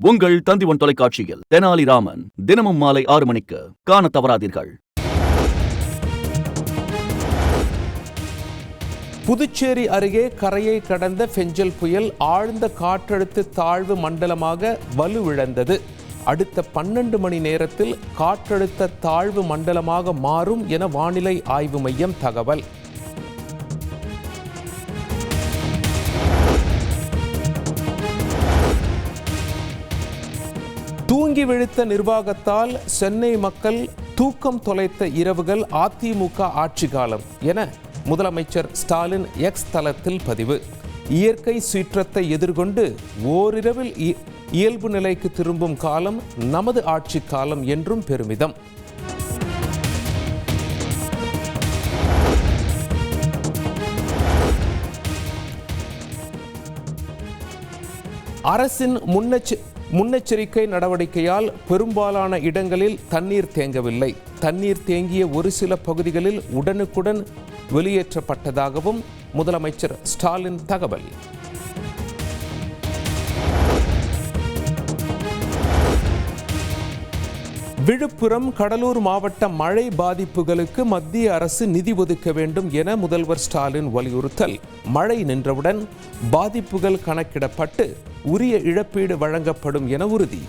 உங்கள் தந்திவன் தொலைக்காட்சியில் தெனாலிராமன் தினமும் மாலை 6 மணிக்கு காண தவறாதீர்கள். புதுச்சேரி அருகே கரையை கடந்த பெஞ்சல் புயல் ஆழ்ந்த காற்றழுத்த தாழ்வு மண்டலமாக வலுவிழந்தது. அடுத்த 12 மணி நேரத்தில் காற்றழுத்த தாழ்வு மண்டலமாக மாறும் என வானிலை ஆய்வு மையம் தகவல். தூங்கி விழித்த நிர்வாகத்தால் சென்னை மக்கள் தூக்கம் தொலைத்த இரவுகள் அதிமுக ஆட்சி காலம் என முதலமைச்சர் ஸ்டாலின் எக்ஸ் தளத்தில் பதிவு. இயற்கை சீற்றத்தை எதிர்கொண்டு ஓரிரவில் இயல்பு நிலைக்கு திரும்பும் காலம் நமது ஆட்சி காலம் என்றும் பெருமிதம். அரசின் முன்னெச்சரிக்கை நடவடிக்கையால் பெரும்பாலான இடங்களில் தண்ணீர் தேங்கவில்லை. தண்ணீர் தேங்கிய ஒரு சில பகுதிகளில் உடனுக்குடன் வெளியேற்றப்பட்டதாகவும் முதலமைச்சர் ஸ்டாலின் தகவல். விழுப்புரம், கடலூர் மாவட்ட மழை பாதிப்புகளுக்கு மத்திய அரசு நிதி ஒதுக்க வேண்டும் என முதல்வர் ஸ்டாலின் வலியுறுத்தல். மழை நின்றவுடன் பாதிப்புகள் கணக்கிடப்பட்டு உரிய இழப்பீடு வழங்கப்படும் என உறுதி.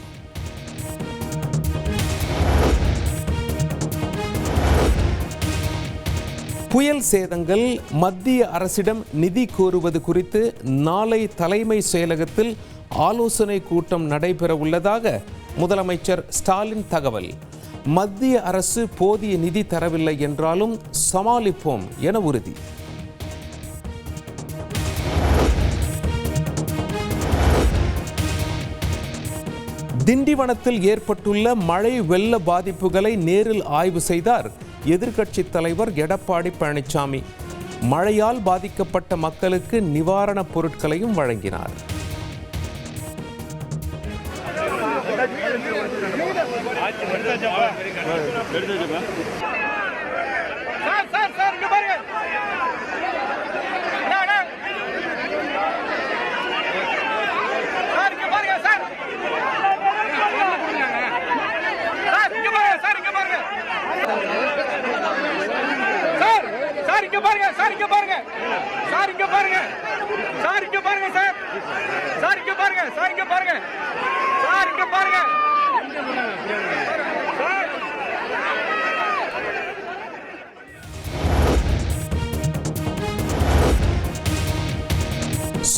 புயல் சேதங்கள் மத்திய அரசிடம் நிதி கோருவது குறித்து நாளை தலைமை செயலகத்தில் ஆலோசனை கூட்டம் நடைபெற உள்ளதாக முதலமைச்சர் ஸ்டாலின் தகவல். மத்திய அரசு போதிய நிதி தரவில்லை என்றாலும் சமாளிப்போம் என உறுதி. திண்டிவனத்தில் ஏற்பட்டுள்ள மழை வெள்ள பாதிப்புகளை நேரில் ஆய்வு செய்தார் எதிர்க்கட்சித் தலைவர் எடப்பாடி பழனிசாமி. மழையால் பாதிக்கப்பட்ட மக்களுக்கு நிவாரணப் பொருட்களையும் வழங்கினார்.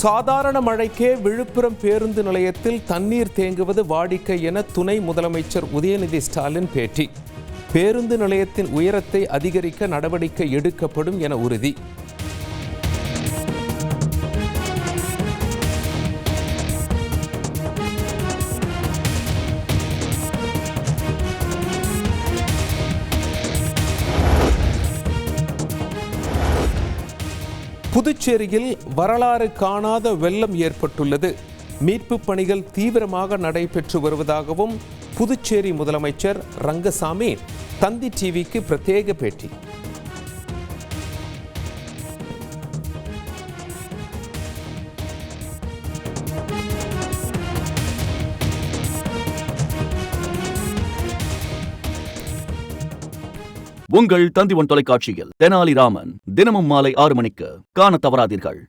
சாதாரண மழைக்கே விழுப்புரம் பேருந்து நிலையத்தில் தண்ணீர் தேங்குவது வாடிக்கை என துணை முதலமைச்சர் உதயநிதி ஸ்டாலின் பேட்டி. பேருந்து நிலையத்தின் உயரத்தை அதிகரிக்க நடவடிக்கை எடுக்கப்படும் என உறுதி. புதுச்சேரியில் வரலாறு காணாத வெள்ளம் ஏற்பட்டுள்ளது. மீட்பு பணிகள் தீவிரமாக நடைபெற்று வருவதாகவும் புதுச்சேரி முதலமைச்சர் ரங்கசாமி தந்தி டிவிக்கு பிரத்யேக பேட்டி. உங்கள் தந்திவன் தொலைக்காட்சியில் தெனாலிராமன் தினமும் மாலை 6 மணிக்கு காண தவறாதீர்கள்.